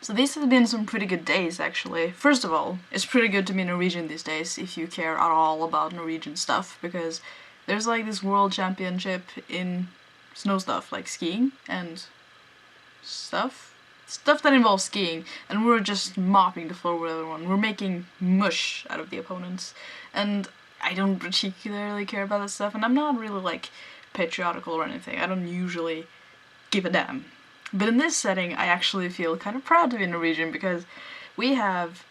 So these have been some pretty good days, actually. First of all, it's pretty good to be Norwegian these days if you care at all about Norwegian stuff, because there's like this world championship in snow stuff, like skiing and stuff that involves skiing, and we're just mopping the floor with everyone. We're making mush out of the opponents, and I don't particularly care about that stuff, and I'm not really like patriotical or anything. I don't usually give a damn. But in this setting, I actually feel kind of proud to be Norwegian, because we have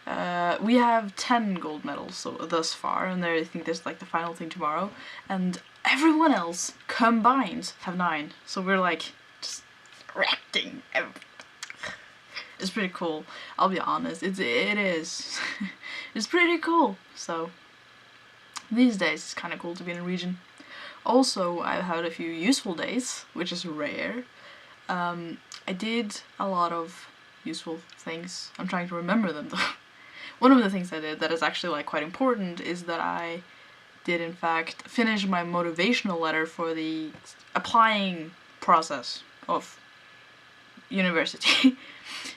10 gold medals thus far, and I think there's like the final thing tomorrow, and everyone else combined have 9. So we're like just wrecking everything. It's pretty cool. I'll be honest. It is. It's pretty cool. So these days it's kind of cool to be Norwegian. Also, I've had a few useful days, which is rare. I did a lot of useful things. I'm trying to remember them though. One of the things I did that is actually like quite important is that I did in fact finish my motivational letter for the applying process of university.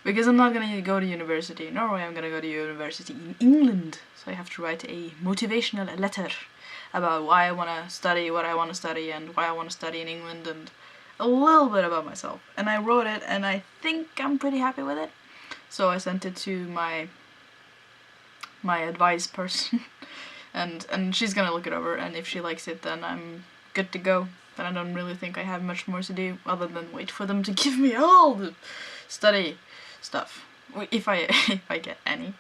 Because I'm not gonna go to university in Norway, I'm gonna go to university in England. So I have to write a motivational letter about why I wanna study what I wanna study and why I wanna study in England, and a little bit about myself. And I wrote it, and I think I'm pretty happy with it. So I sent it to my advice person, and she's gonna look it over, and if she likes it, then I'm good to go. Then I don't really think I have much more to do other than wait for them to give me all the study stuff, if I get any.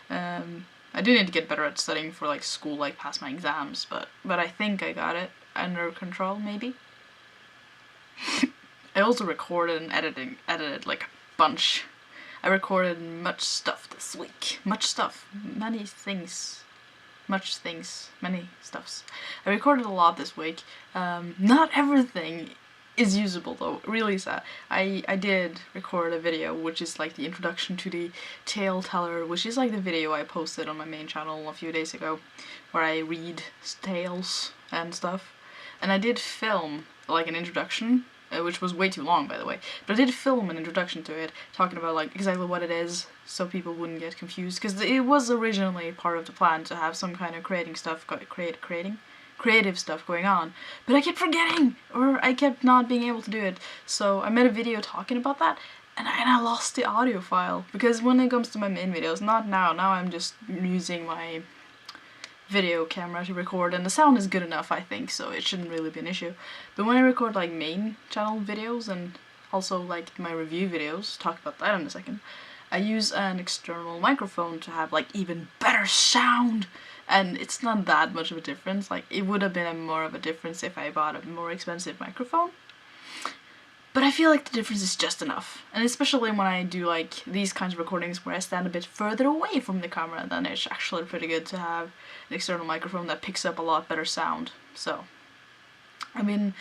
I do need to get better at studying for like school, like pass my exams, but I think I got it under control, maybe. I also recorded and edited like a bunch. I recorded much stuff this week. Much stuff. Many things. Much things. Many stuffs. I recorded a lot this week. Not everything is usable though. Really sad. I did record a video which is like the introduction to the Tale Teller, which is like the video I posted on my main channel a few days ago, where I read tales and stuff. And I did film like an introduction, which was way too long by the way, but I did film an introduction to it, talking about like exactly what it is, so people wouldn't get confused, because it was originally part of the plan to have some kind of creative stuff going on, but I kept forgetting, or I kept not being able to do it, so I made a video talking about that, and I lost the audio file, because when it comes to my main videos, not now I'm just using my video camera to record, and the sound is good enough, I think, so it shouldn't really be an issue. But when I record like main channel videos and also like my review videos, talk about that in a second, I use an external microphone to have like even better sound, and it's not that much of a difference. Like it would have been more of a difference if I bought a more expensive microphone, but I feel like the difference is just enough. And especially when I do like these kinds of recordings where I stand a bit further away from the camera, then it's actually pretty good to have an external microphone that picks up a lot better sound. So I've been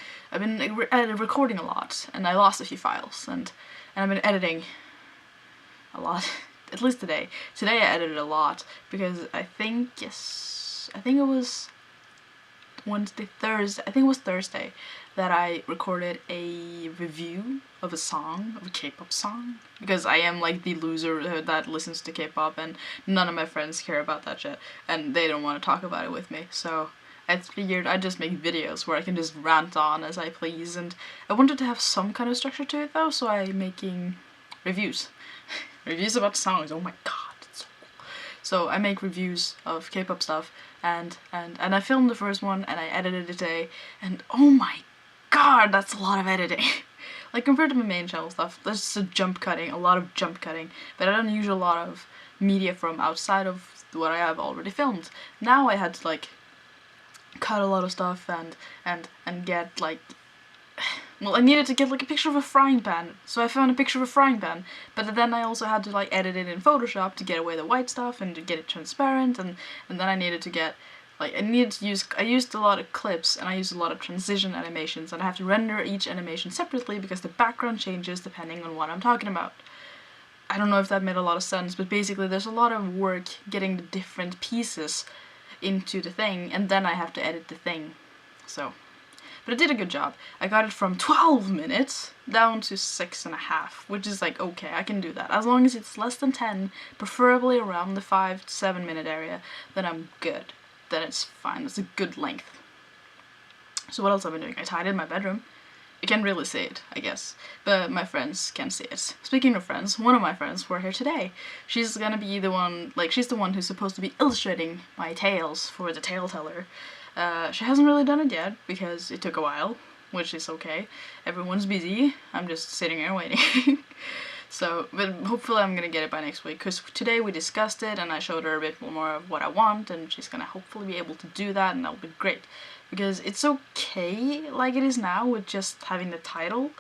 recording a lot, and I lost a few files, and I've been editing a lot. At least today. Today I edited a lot because I think it was Thursday that I recorded a review of a K-pop song, because I am like the loser that listens to K-pop, and none of my friends care about that shit, and they don't want to talk about it with me, so I figured I'd just make videos where I can just rant on as I please, and I wanted to have some kind of structure to it though, so I'm making reviews. Reviews about songs, oh my god, it's so cool. So I make reviews of K-pop stuff, and I filmed the first one, and I edited it today, and oh my god, that's a lot of editing. Like compared to my main channel stuff, there's a lot of jump cutting, but I don't use a lot of media from outside of what I have already filmed. Now I had to like cut a lot of stuff and get like, well, I needed to get like a picture of a frying pan, so I found a picture of a frying pan, but then I also had to like edit it in Photoshop to get away the white stuff and to get it transparent, and then I needed to get like, I used a lot of clips, and I used a lot of transition animations, and I have to render each animation separately because the background changes depending on what I'm talking about. I don't know if that made a lot of sense, but basically there's a lot of work getting the different pieces into the thing, and then I have to edit the thing. So but it did a good job. I got it from 12 minutes down to 6.5, which is like, okay, I can do that. As long as it's less than 10, preferably around the 5 to 7 minute area, then I'm good. Then it's fine, it's a good length. So what else have I been doing? I tidied my bedroom. You can't really see it, I guess, but my friends can see it. Speaking of friends, one of my friends who are here today, she's gonna be the one, like, she's the one who's supposed to be illustrating my tales for the tale teller. She hasn't really done it yet, because it took a while, which is okay. Everyone's busy, I'm just sitting here waiting. So, but hopefully I'm gonna get it by next week, because today we discussed it, and I showed her a bit more of what I want, and she's gonna hopefully be able to do that, and that'll be great. Because it's okay like it is now with just having the title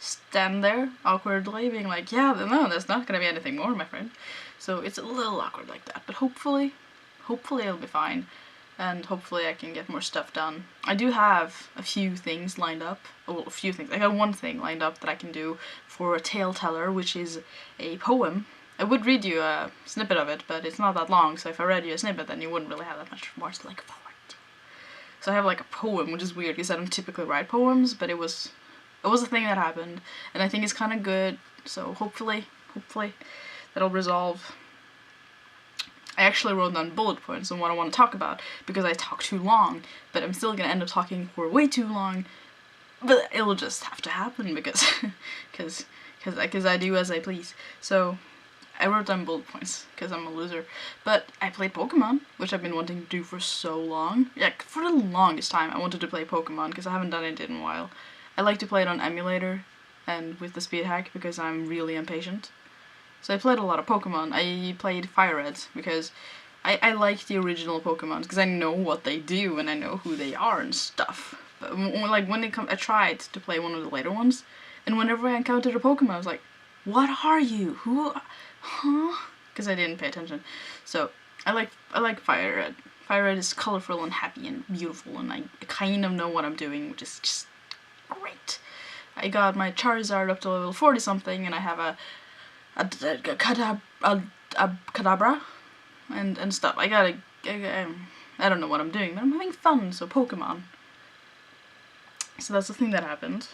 stand there awkwardly being like, yeah, no, there's not gonna be anything more, my friend. So it's a little awkward like that, but hopefully it'll be fine, and hopefully I can get more stuff done. I do have a few things lined up, well, a few things. I got one thing lined up that I can do for a tale teller, which is a poem. I would read you a snippet of it, but it's not that long, so if I read you a snippet then you wouldn't really have that much more to look forward to. So I have like a poem, which is weird because I don't typically write poems, but it was a thing that happened, and I think it's kind of good, so hopefully that'll resolve. I actually wrote down bullet points on what I want to talk about, because I talk too long, but I'm still gonna end up talking for way too long, but it'll just have to happen because I do as I please. So I wrote down bullet points because I'm a loser, but I played Pokemon, which I've been wanting to do for so long. Yeah, for the longest time I wanted to play Pokemon because I haven't done it in a while. I like to play it on emulator and with the speed hack because I'm really impatient. So I played a lot of Pokemon. I played Fire Red because I like the original Pokemon because I know what they do and I know who they are and stuff. But like when I tried to play one of the later ones, and whenever I encountered a Pokemon I was like, what are you? Who? Huh? Because I didn't pay attention. So I like Fire Red. Fire Red is colorful and happy and beautiful, and I kind of know what I'm doing, which is just great. I got my Charizard up to level 40 something, and I have a Kadabra and stuff. I don't know what I'm doing, but I'm having fun. So Pokemon. So that's the thing that happened.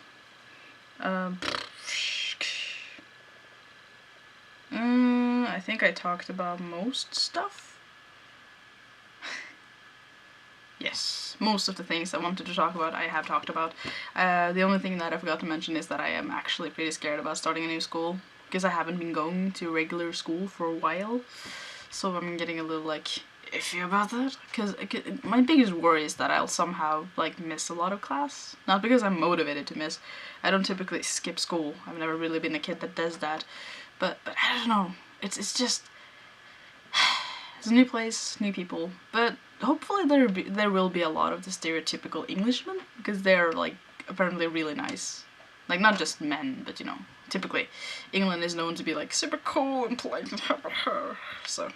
I think I talked about most stuff. Yes, most of the things I wanted to talk about I have talked about. The only thing that I forgot to mention is that I am actually pretty scared about starting a new school, because I haven't been going to regular school for a while, so I'm getting a little like iffy about that, because my biggest worry is that I'll somehow like miss a lot of class. Not because I'm motivated to miss. I don't typically skip school. I've never really been a kid that does that. But I don't know. It's just it's a new place, new people. But hopefully there will be a lot of the stereotypical Englishmen, because they're like apparently really nice. Like not just men, but you know, typically England is known to be like super cool and polite and so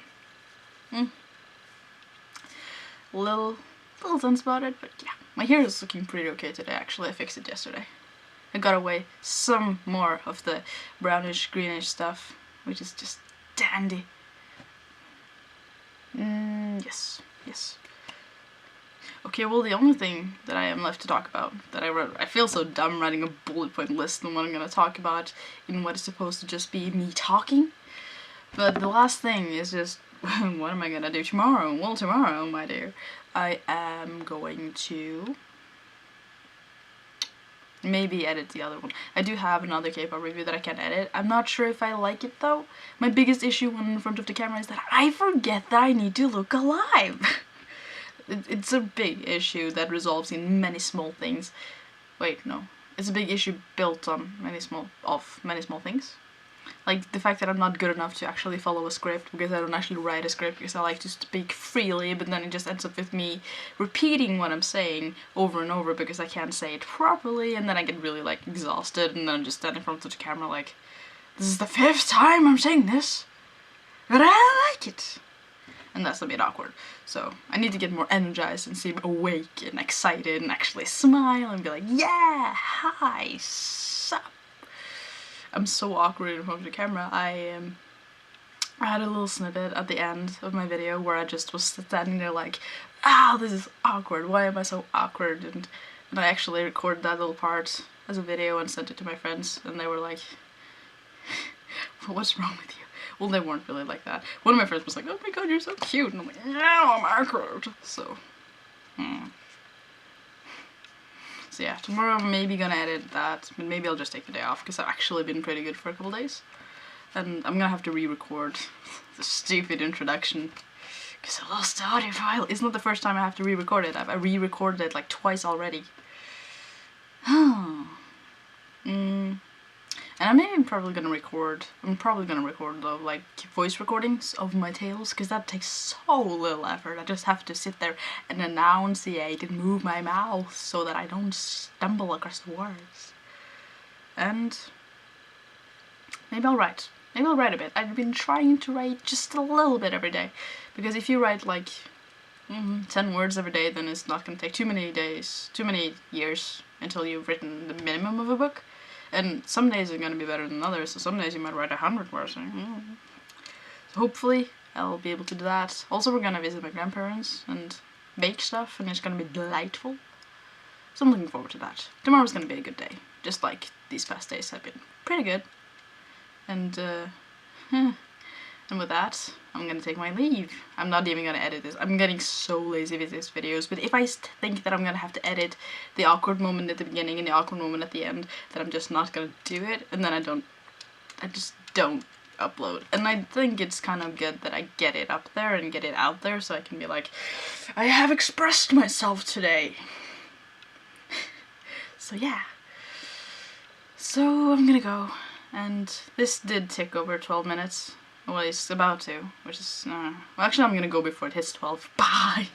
little tense about it, but yeah. My hair is looking pretty okay today actually. I fixed it yesterday. I got away some more of the brownish greenish stuff, which is just dandy. Yes. Okay, well the only thing that I am left to talk about that I wrote, I feel so dumb writing a bullet point list on what I'm gonna talk about in what is supposed to just be me talking. But the last thing is just, what am I gonna do tomorrow? Well, tomorrow, my dear, I am going to maybe edit the other one. I do have another K-pop review that I can edit. I'm not sure if I like it though. My biggest issue when in front of the camera is that I forget that I need to look alive. It's a big issue that resolves in many small things. Wait, no. It's a big issue built on many small things. Like the fact that I'm not good enough to actually follow a script, because I don't actually write a script because I like to speak freely, but then it just ends up with me repeating what I'm saying over and over because I can't say it properly, and then I get really like exhausted, and then I'm just standing in front of the camera like, this is the 5th time I'm saying this, but I like it. And that's a bit awkward. So I need to get more energized and seem awake and excited and actually smile and be like, yeah, hi, sup. I'm so awkward in front of the camera. I had a little snippet at the end of my video where I just was standing there like, this is awkward. Why am I so awkward? And And I actually recorded that little part as a video and sent it to my friends, and they were like, what's wrong with you? Well, they weren't really like that. One of my friends was like, oh my god, you're so cute, and I'm like, no, I'm awkward. So, So yeah, tomorrow I'm maybe gonna edit that, but maybe I'll just take the day off, because I've actually been pretty good for a couple days. And I'm gonna have to re-record the stupid introduction, because I lost the audio file. It's not the first time I have to re-record it. I re-recorded it like twice already. And I'm maybe probably gonna record though, like voice recordings of my tales, because that takes so little effort. I just have to sit there and enunciate and move my mouth so that I don't stumble across the words. And maybe I'll write. Maybe I'll write a bit. I've been trying to write just a little bit every day, because if you write like 10 words every day, then it's not gonna take too many years until you've written the minimum of a book. And some days are gonna be better than others, so some days you might write 100 words. So hopefully I'll be able to do that. Also, we're gonna visit my grandparents and bake stuff, and it's gonna be delightful. So I'm looking forward to that. Tomorrow's gonna be a good day, just like these past days have been pretty good. And and with that, I'm gonna take my leave. I'm not even gonna edit this. I'm getting so lazy with these videos, but if I think that I'm gonna have to edit the awkward moment at the beginning and the awkward moment at the end, then I'm just not gonna do it, and then I just don't upload. And I think it's kind of good that I get it up there and get it out there, so I can be like, I have expressed myself today. So yeah. So I'm gonna go, and this did tick over 12 minutes. Well, it's about to, which is, well, actually I'm gonna go before it hits 12. Bye!